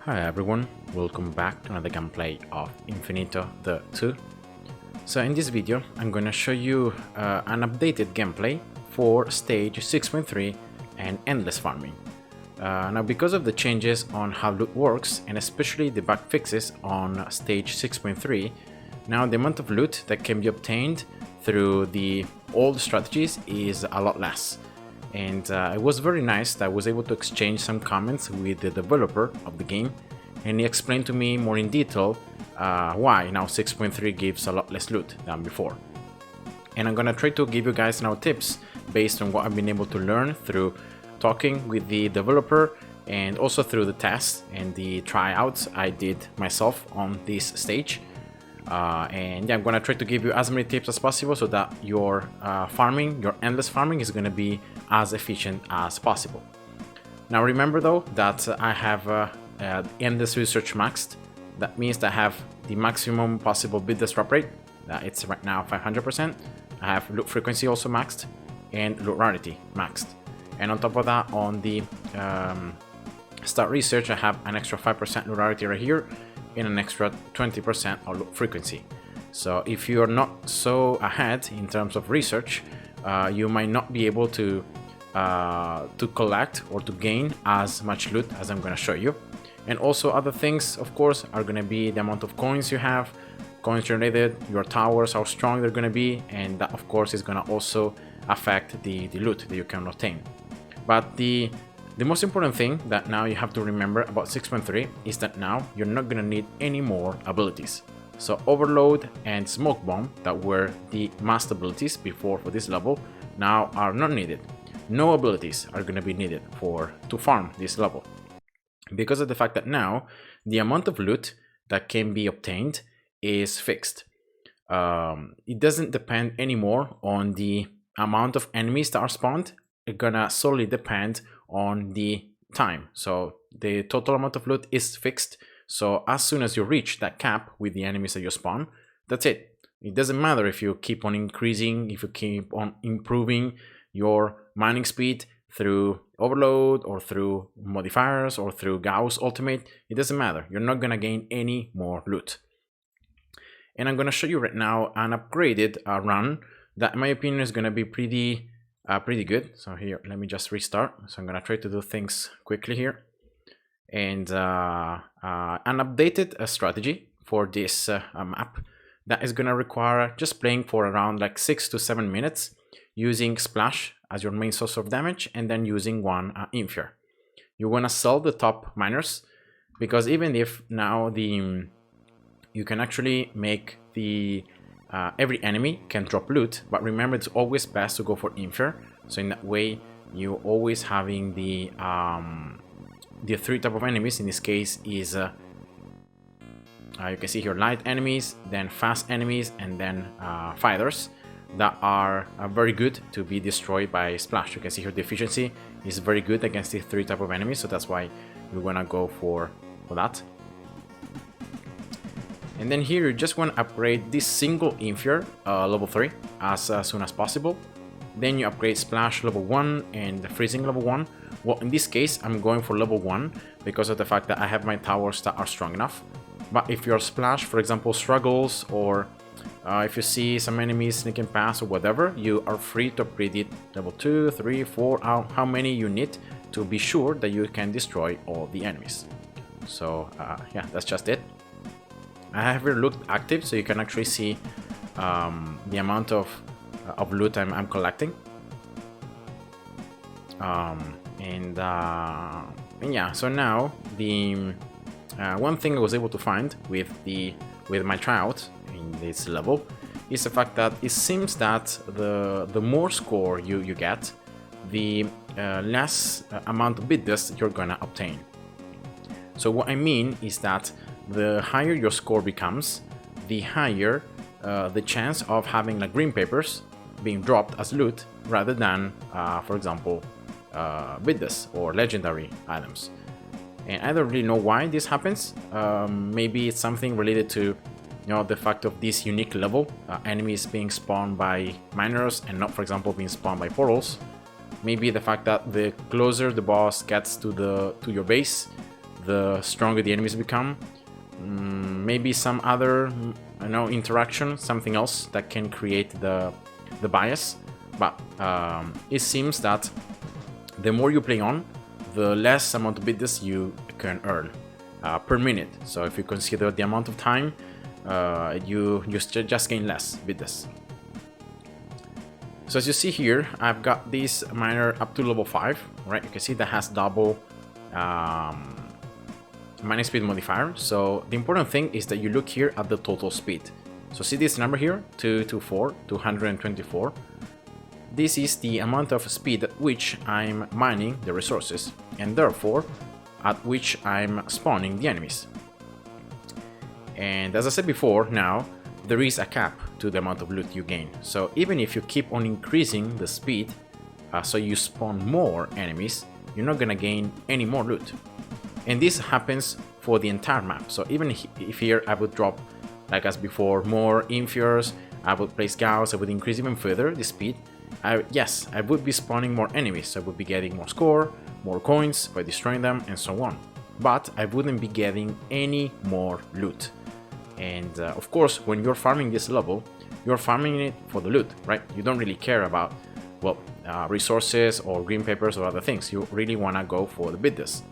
Hi everyone, welcome back to another gameplay of Infinitode 2. So in this video I'm gonna show you an updated gameplay for stage 6.3 and endless farming. Now because of the changes on how loot works and especially the bug fixes on stage 6.3, now the amount of loot that can be obtained through the old strategies is a lot less. And it was very nice that I was able to exchange some comments with the developer of the game, and he explained to me more in detail why now 6.3 gives a lot less loot than before. And I'm gonna try to give you guys now tips based on what I've been able to learn through talking with the developer and also through the tests and the tryouts I did myself on this stage. And yeah, I'm gonna try to give you as many tips as possible so that your farming, your endless farming, is gonna be as efficient as possible. Now remember though that I have endless research maxed. That means that I have the maximum possible bid drop rate. It's right now 500%. I have loot frequency also maxed and loot rarity maxed. And on top of that, on the start research, I have an extra 5% loot rarity right here and an extra 20% of loot frequency. So if you are not so ahead in terms of research, you might not be able to collect or to gain as much loot as I'm going to show you. And also other things, of course, are going to be the amount of coins you have, coins generated, your towers, how strong they're going to be, and that of course is going to also affect the loot that you can obtain. But the most important thing that now you have to remember about 6.3 is that now you're not going to need any more abilities. So Overload and Smoke Bomb, that were the must abilities before for this level, now are not needed. No abilities are going to be needed to farm this level, because of the fact that now the amount of loot that can be obtained is fixed. It doesn't depend anymore on the amount of enemies that are spawned. It's gonna solely depend on the time. So the total amount of loot is fixed. So as soon as you reach that cap with the enemies that you spawn, that's it. It doesn't matter if you keep on increasing, if you keep on improving your mining speed through Overload or through modifiers or through Gauss Ultimate. It doesn't matter. You're not gonna gain any more loot. And I'm gonna show you right now an upgraded run that in my opinion is gonna be pretty good. So here, let me just restart. So I'm gonna try to do things quickly here. And an updated strategy for this map that is gonna require just playing for around like 6 to 7 minutes, using Splash as your main source of damage, and then using one Infure. You wanna sell the top miners, because even if now you can actually make the every enemy can drop loot, but remember it's always best to go for Infure. So in that way, you always having the three type of enemies. In this case is you can see here light enemies, then fast enemies, and then fighters that are very good to be destroyed by Splash. You can see here the efficiency is very good against the three type of enemies, so that's why you wanna go for that. And then here you just want to upgrade this single Infure level 3 as soon as possible. Then you upgrade Splash level 1 and Freezing level 1. Well, in this case, I'm going for level 1 because of the fact that I have my towers that are strong enough. But if your Splash, for example, struggles, or if you see some enemies sneaking past or whatever, you are free to upgrade it level 2, 3, 4, how many you need to be sure that you can destroy all the enemies. So yeah, that's just it. I have here looked active, so you can actually see the amount of loot I'm collecting. And yeah, so now the one thing I was able to find with my tryout in this level is the fact that it seems that the more score you get, the less amount of bid dust you're gonna obtain. So what I mean is that the higher your score becomes, the higher the chance of having like green papers being dropped as loot rather than, for example, bid dust or legendary items. And I don't really know why this happens. Maybe it's something related to, the fact of this unique level, enemies being spawned by miners and not, for example, being spawned by portals. Maybe the fact that the closer the boss gets to your base, the stronger the enemies become. Maybe some other interaction, something else that can create the bias, but it seems that the more you play on, the less amount of bits you can earn per minute. So if you consider the amount of time, you just gain less bits. So as you see here, I've got this miner up to level 5, right? You can see that has double mining speed modifier. So the important thing is that you look here at the total speed. So see this number here, 224. This is the amount of speed at which I'm mining the resources, and therefore at which I'm spawning the enemies. And as I said before, now there is a cap to the amount of loot you gain. So even if you keep on increasing the speed, so you spawn more enemies, you're not gonna gain any more loot. And this happens for the entire map. So even if here I would drop, like as before, more infers, I would place gauss, I would increase even further the speed. Yes, I would be spawning more enemies, so I would be getting more score, more coins by destroying them, and so on. But I wouldn't be getting any more loot. And of course, when you're farming this level, you're farming it for the loot, right? You don't really care about, well, resources or green papers or other things. You really want to go for the bits.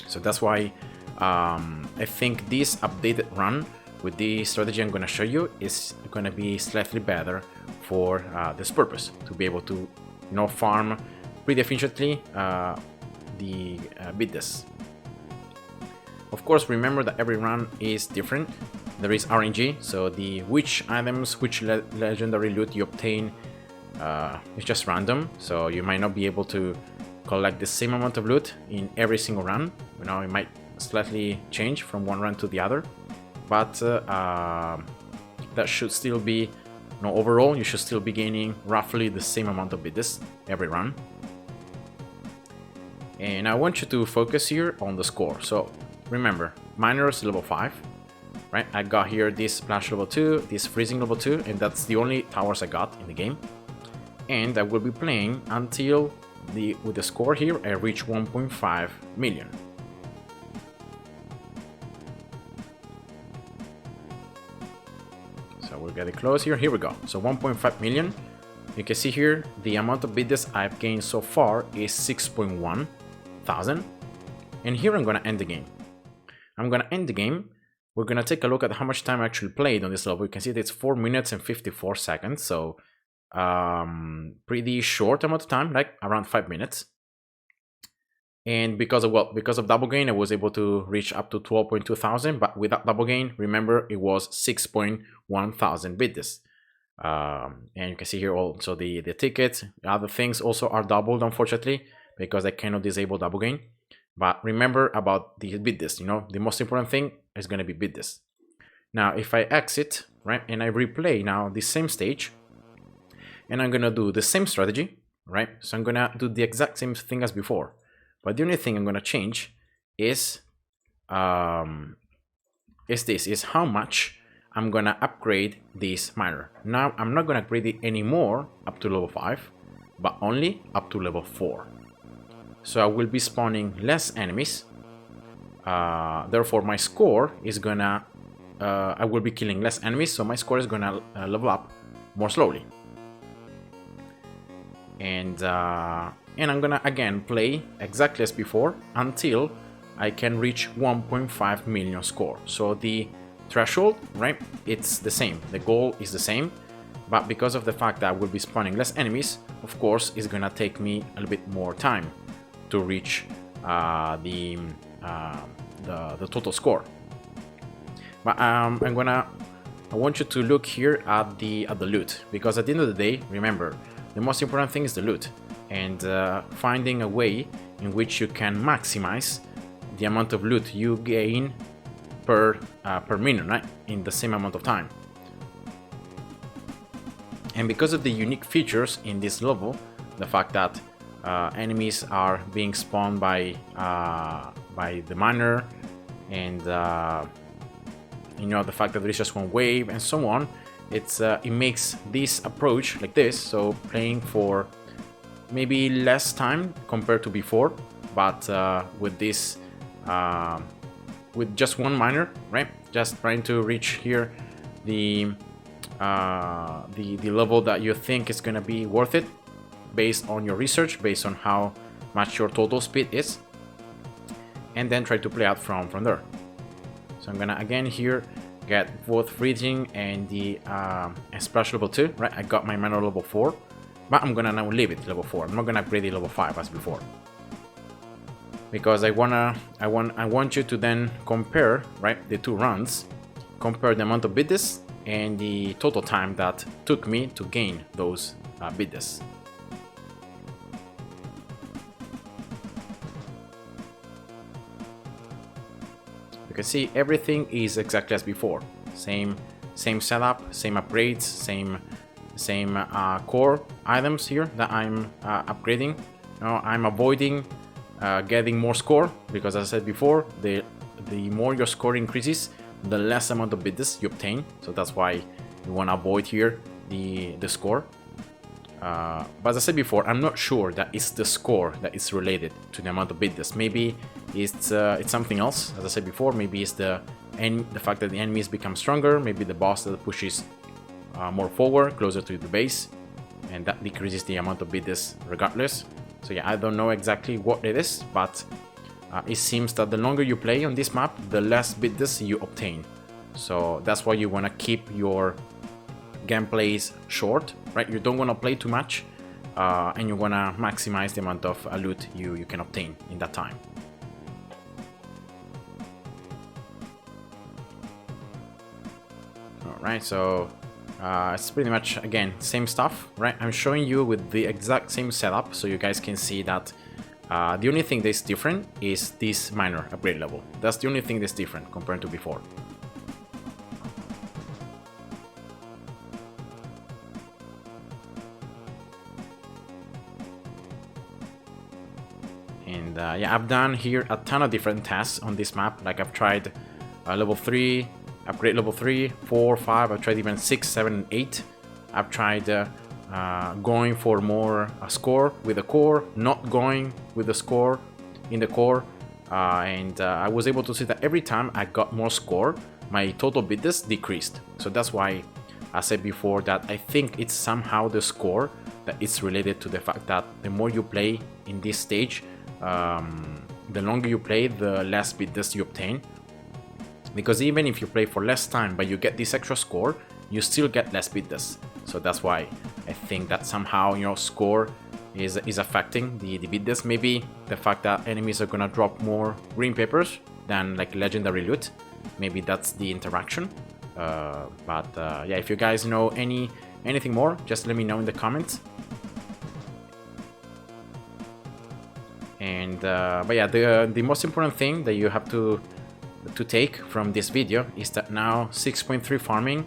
So that's why I think this updated run with the strategy I'm going to show you is going to be slightly better for this purpose, to be able to farm pretty efficiently the bits. Of course, remember that every run is different. There is RNG, so which items, which legendary loot you obtain is just random. So you might not be able to collect the same amount of loot in every single run. It might slightly change from one run to the other, but that should still be, overall you should still be gaining roughly the same amount of bits every run. And I want you to focus here on the score. So remember, miners level 5, right? I got here this splash level 2, this freezing level 2, and that's the only towers I got in the game. And I will be playing until with the score here I reach 1.5 million. So we're getting close here. Here we go. So 1.5 million. You can see here the amount of bits I've gained so far is 6.1 thousand. And here I'm gonna end the game. We're gonna take a look at how much time I actually played on this level. You can see that it's 4 minutes and 54 seconds. So pretty short amount of time, like around 5 minutes. And because of double gain, I was able to reach up to 12.2 thousand, but without double gain, remember, it was 6.1 thousand bits. And you can see here also the tickets, other things also are doubled, unfortunately, because I cannot disable double gain. But remember about the bits, the most important thing is going to be bits. Now, if I exit, right, and I replay now the same stage, and I'm going to do the same strategy, right? So I'm going to do the exact same thing as before. But the only thing I'm going to change is how much I'm going to upgrade this miner. Now, I'm not going to upgrade it anymore up to level 5, but only up to level 4. So I will be spawning less enemies. Therefore, my score is going to... I will be killing less enemies, so my score is going to level up more slowly. And I'm gonna again play exactly as before until I can reach 1.5 million score. So the threshold, right, it's the same, the goal is the same, but because of the fact that I will be spawning less enemies, of course it's gonna take me a little bit more time to reach the total score. But I want you to look here at the loot, because at the end of the day, remember, the most important thing is the loot, and finding a way in which you can maximize the amount of loot you gain per minute, right, in the same amount of time. And because of the unique features in this level, the fact that enemies are being spawned by the miner, and the fact that there is just one wave and so on, it makes this approach like this, so playing for maybe less time compared to before, but with this with just one miner, right? Just trying to reach here the level that you think is gonna be worth it, based on your research, based on how much your total speed is, and then try to play out from there. So I'm gonna again here get both freezing and the splash level 2, right? I got my mana level 4, but I'm gonna now leave it level 4. I'm not gonna upgrade it level 5 as before, because I want you to then compare, right, the two runs, compare the amount of bids and the total time that took me to gain those bids. You can see everything is exactly as before. Same setup, same upgrades, same core items here that I'm upgrading. Now I'm avoiding getting more score, because as I said before, the more your score increases, the less amount of bids you obtain. So that's why you want to avoid here the score. But as I said before, I'm not sure that it's the score that is related to the amount of bids. Maybe it's something else. As I said before, maybe it's the fact that the enemies become stronger. Maybe the boss that pushes more forward, closer to the base, and that decreases the amount of bids regardless. So yeah, I don't know exactly what it is, but it seems that the longer you play on this map, the less bids you obtain. So that's why you want to keep your gameplays short, right? You don't want to play too much, and you want to maximize the amount of loot you can obtain in that time. Alright, so it's pretty much, again, same stuff, right? I'm showing you with the exact same setup, so you guys can see that the only thing that's different is this miner upgrade level. That's the only thing that's different compared to before. And yeah, I've done here a ton of different tasks on this map. Like I've tried level 3, upgrade level 3, 4, 5, I've tried even 6, 7, and 8. I've tried going for more score with the core, not going with the score in the core, and I was able to see that every time I got more score, my total bids decreased. So that's why I said before that I think it's somehow the score that is related to the fact that the more you play in this stage, the longer you play, the less bids you obtain. Because even if you play for less time but you get this extra score, you still get less bids. So that's why I think that somehow your score is affecting the bids. Maybe the fact that enemies are gonna drop more green papers than like legendary loot. Maybe that's the interaction. But yeah, if you guys know anything more, just let me know in the comments. And but yeah, the most important thing that you have to take from this video is that now 6.3 farming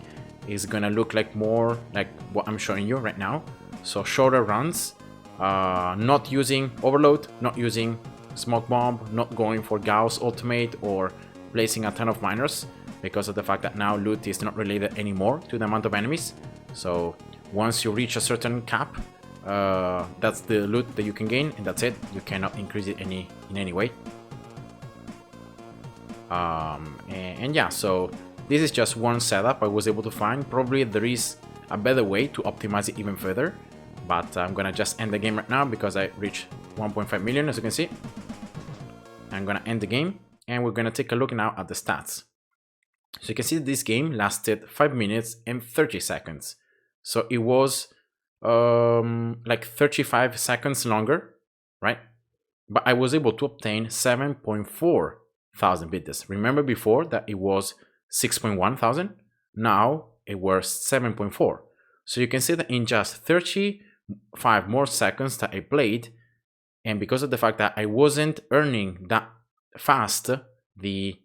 is gonna look like more like what I'm showing you right now. So shorter runs, not using overload, not using smoke bomb, not going for Gauss ultimate or placing a ton of miners, because of the fact that now loot is not related anymore to the amount of enemies. So once you reach a certain cap, that's the loot that you can gain, and that's it. You cannot increase it in any way. And yeah, so this is just one setup I was able to find. Probably there is a better way to optimize it even further, but I'm gonna just end the game right now because I reached 1.5 million, as you can see. I'm gonna end the game, and we're gonna take a look now at the stats. So you can see this game lasted 5 minutes and 30 seconds. So it was like 35 seconds longer, right? But I was able to obtain 7.4 thousand bids. Remember before that it was 6.1 thousand? Now it was 7.4. So you can see that in just 35 more seconds that I played, and because of the fact that I wasn't earning that fast the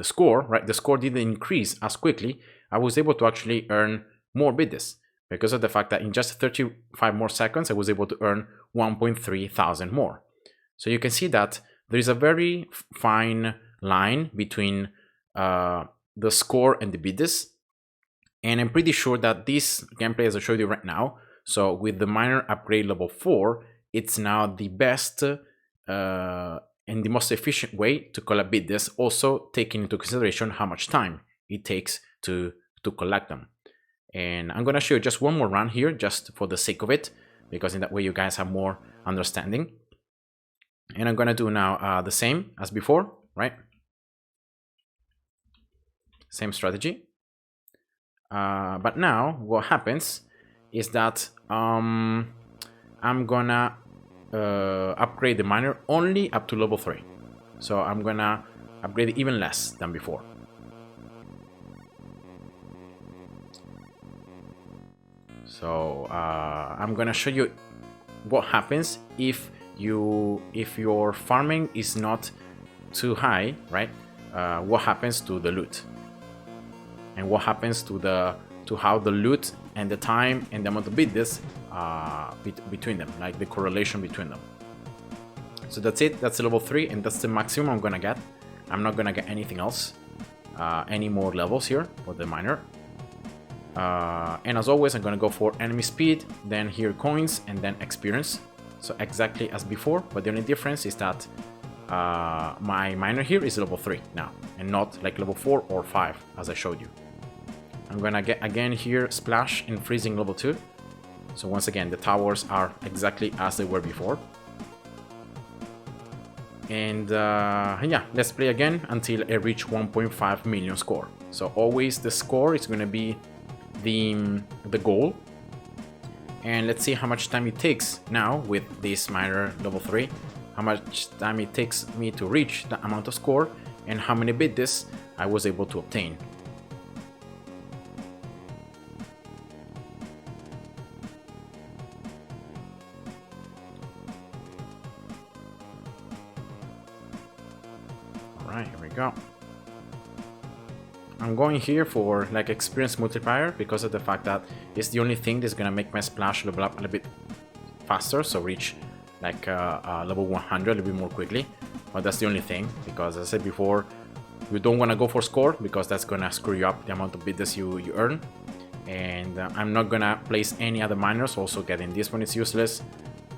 score, right? The score didn't increase as quickly. I was able to actually earn more bids because of the fact that in just 35 more seconds I was able to earn 1.3 thousand more. So you can see that there is a very fine line between the score and the bids, and I'm pretty sure that this gameplay, as I showed you right now, so with the miner upgrade level 4, it's now the best and the most efficient way to collect bid this, also taking into consideration how much time it takes to collect them. And I'm gonna show you just one more run here, just for the sake of it, because in that way you guys have more understanding. And I'm gonna do now the same as before, right? Same strategy. But now what happens is that I'm gonna upgrade the miner only up to level 3. So I'm gonna upgrade it even less than before. So I'm gonna show you what happens if your farming is not too high, right? What happens to the loot, and what happens to how the loot and the time and the amount of biddes between them, like the correlation between them. So that's it. That's level 3, and that's the maximum I'm gonna get. I'm not gonna get anything else, any more levels here for the miner. And as always, I'm gonna go for enemy speed, then here coins, and then experience. So exactly as before, but the only difference is that my miner here is level 3 now, and not like level 4 or 5 as I showed you. I'm gonna get again here splash and freezing level 2. So once again, the towers are exactly as they were before. And yeah, let's play again until I reach 1.5 million score. So always the score is gonna be the goal. And let's see how much time it takes now with this miner level 3, how much time it takes me to reach that amount of score, and how many biddes I was able to obtain. Alright, here we go. I'm going here for like experience multiplier because of the fact that it's the only thing that's gonna make my splash level up a little bit faster, so reach like level 100 a little bit more quickly. But that's the only thing, because as I said before, you don't want to go for score because that's gonna screw you up the amount of biddes you earn. And I'm not gonna place any other miners. Also getting this one is useless.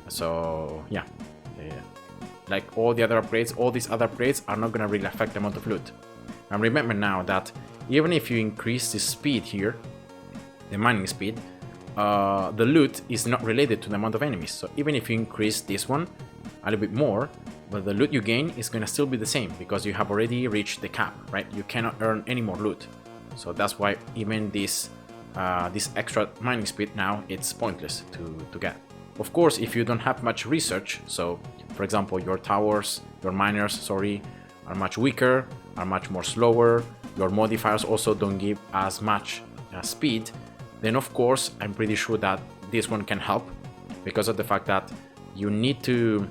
So yeah, like all the other upgrades, all these other upgrades are not gonna really affect the amount of loot. And remember now that even if you increase the speed here, the mining speed, the loot is not related to the amount of enemies. So even if you increase this one a little bit more, but the loot you gain is gonna still be the same because you have already reached the cap, right? You cannot earn any more loot. So that's why even this extra mining speed now, it's pointless to get. Of course, if you don't have much research, so for example, your towers, your miners, sorry, are much weaker, are much more slower, your modifiers also don't give as much speed, then of course I'm pretty sure that this one can help, because of the fact that you need to,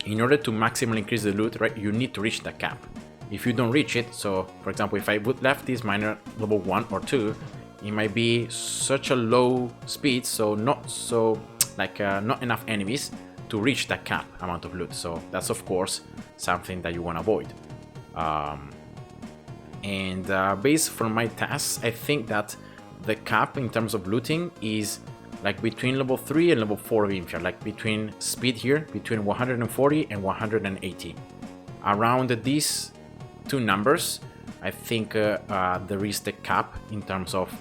in order to maximally increase the loot, right, you need to reach that cap. If you don't reach it, so for example, if I would left this miner level 1 or 2, it might be such a low speed, so not enough enemies to reach that cap amount of loot. So that's of course something that you want to avoid. Based from my tests, I think that the cap in terms of looting is like between level 3 and level 4 of Infinite, like between speed here, between 140 and 180. Around these two numbers, I think there is the cap in terms of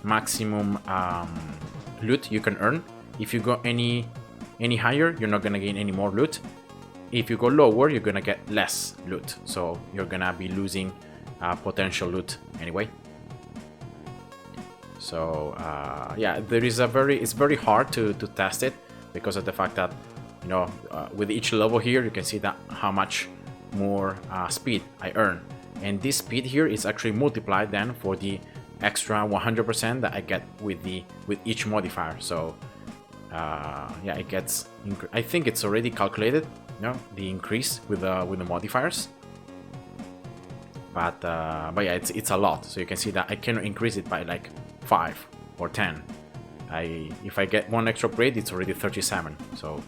maximum loot you can earn. If you go any higher, you're not gonna gain any more loot. If you go lower, you're gonna get less loot, so you're gonna be losing potential loot anyway. So yeah, it's very hard to test it because of the fact that, you know, with each level here, you can see that how much more speed I earn, and this speed here is actually multiplied then for the extra 100% that I get with each modifier. So yeah, it gets. I think it's already calculated, you know, the increase with the modifiers. But yeah, it's a lot. So you can see that I cannot increase it by like 5 or 10. If I get one extra upgrade, it's already 37. So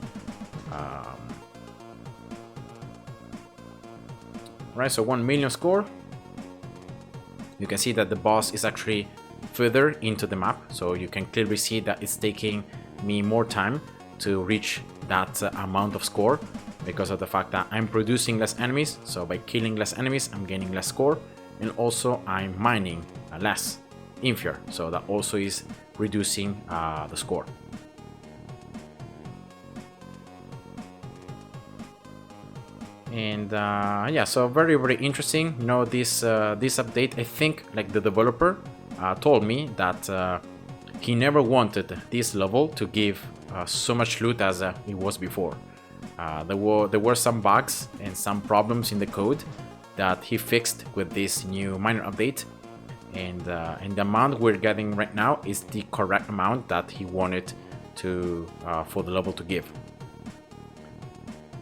right, so 1 million score. You can see that the boss is actually further into the map, so you can clearly see that it's taking me more time to reach that amount of score. because of the fact that I'm producing less enemies. So by killing less enemies, I'm gaining less score, and also I'm mining less inferior, so that also is reducing the score. And yeah, so very interesting. You know, this update, I think, like the developer told me that he never wanted this level to give so much loot as it was before. There were some bugs and some problems in the code that he fixed with this new minor update, and the amount we're getting right now is the correct amount that he wanted to for the level to give.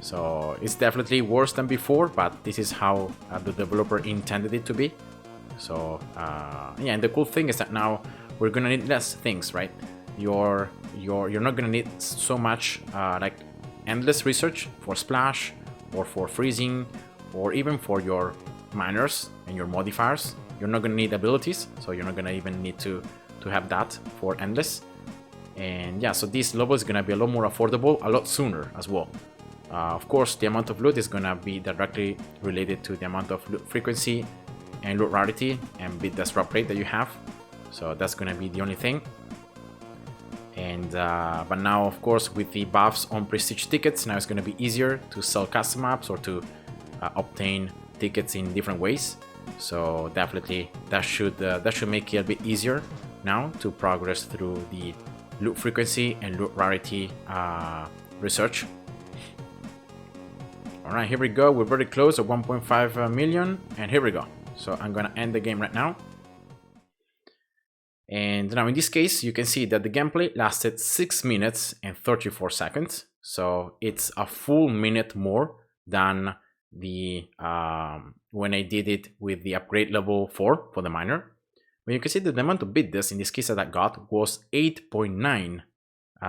So it's definitely worse than before, but this is how the developer intended it to be. So yeah, and the cool thing is that now we're gonna need less things, right? You're not gonna need so much like endless research for splash or for freezing or even for your miners and your modifiers. You're not gonna need abilities, so you're not gonna even need to have that for endless. And yeah, so this level is gonna be a lot more affordable, a lot sooner as well. Of course, the amount of loot is gonna be directly related to the amount of loot frequency and loot rarity and bit disrupt rate that you have. So that's gonna be the only thing. And but now, of course, with the buffs on prestige tickets, now it's gonna be easier to sell custom maps or to obtain tickets in different ways. So definitely that should make it a bit easier now to progress through the loot frequency and loot rarity research. Alright, here we go. We're very close at 1.5 million, and here we go. So I'm gonna end the game right now. And now in this case, you can see that the gameplay lasted 6 minutes and 34 seconds. So it's a full minute more than the when I did it with the upgrade level 4 for the miner. But you can see that the amount of bit this in this case that I got was 8.9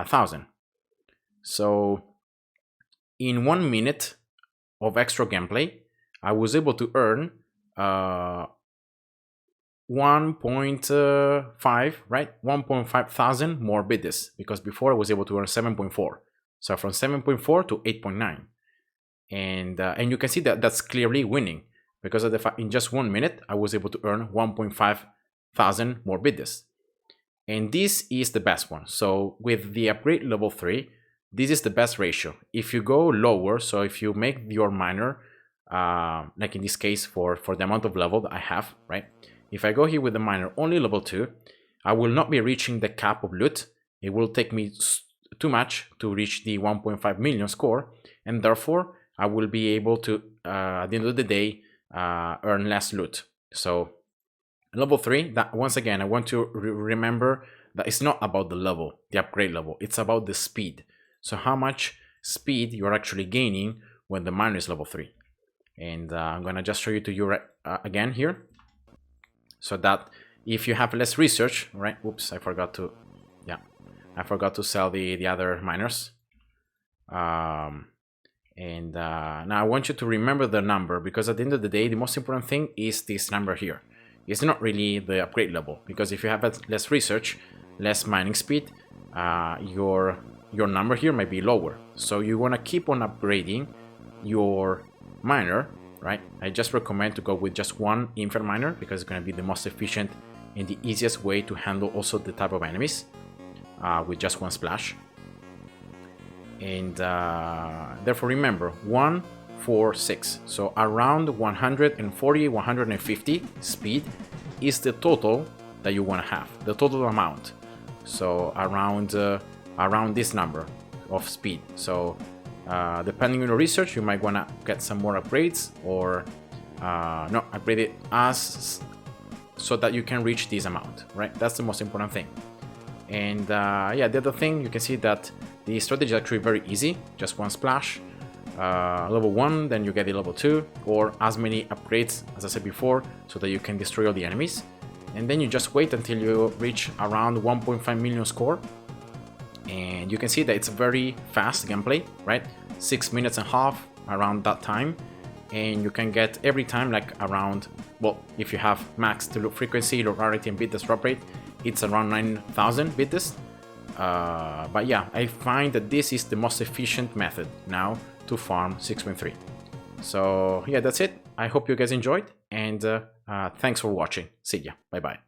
thousand. So in 1 minute of extra gameplay, I was able to earn 1.5, right? 1.5 thousand more bits, because before I was able to earn 7.4. So from 7.4 to 8.9. And you can see that that's clearly winning, because of the fact in just 1 minute I was able to earn 1.5 thousand more bits. And this is the best one. So with the upgrade level 3, this is the best ratio. If you go lower, so if you make your miner, like in this case for the amount of level that I have, right? If I go here with the miner only level 2, I will not be reaching the cap of loot. It will take me too much to reach the 1.5 million score, and therefore I will be able to, at the end of the day, earn less loot. So level 3, that once again, I want to remember that it's not about the level, the upgrade level, it's about the speed. So how much speed you're actually gaining when the miner is level 3. And I'm gonna just show you to you again here, so that if you have less research, right? Oops, I forgot to sell the other miners. Now I want you to remember the number, because at the end of the day, the most important thing is this number here. It's not really the upgrade level, because if you have less research, less mining speed, your number here might be lower. So you want to keep on upgrading your miner, right? I just recommend to go with just one infinite miner, because it's going to be the most efficient and the easiest way to handle also the type of enemies with just one splash. And therefore remember 1, 4, 6, so around 140, 150 speed is the total that you want to have, the total amount. So around this number of speed. So depending on your research, you might want to get some more upgrades, or not upgrade it as so that you can reach this amount, right? That's the most important thing. And yeah, the other thing, you can see that the strategy is actually very easy. Just one splash, level 1, then you get the level 2, or as many upgrades as I said before, so that you can destroy all the enemies. And then you just wait until you reach around 1.5 million score. And you can see that it's a very fast gameplay, right? 6 minutes and a half, around that time. And you can get every time like around, well, if you have max to loot frequency, loot rarity, and bit disrupt rate, it's around 9,000 bits. But yeah, I find that this is the most efficient method now to farm 6.3. So yeah, that's it. I hope you guys enjoyed, and thanks for watching. See ya. Bye bye.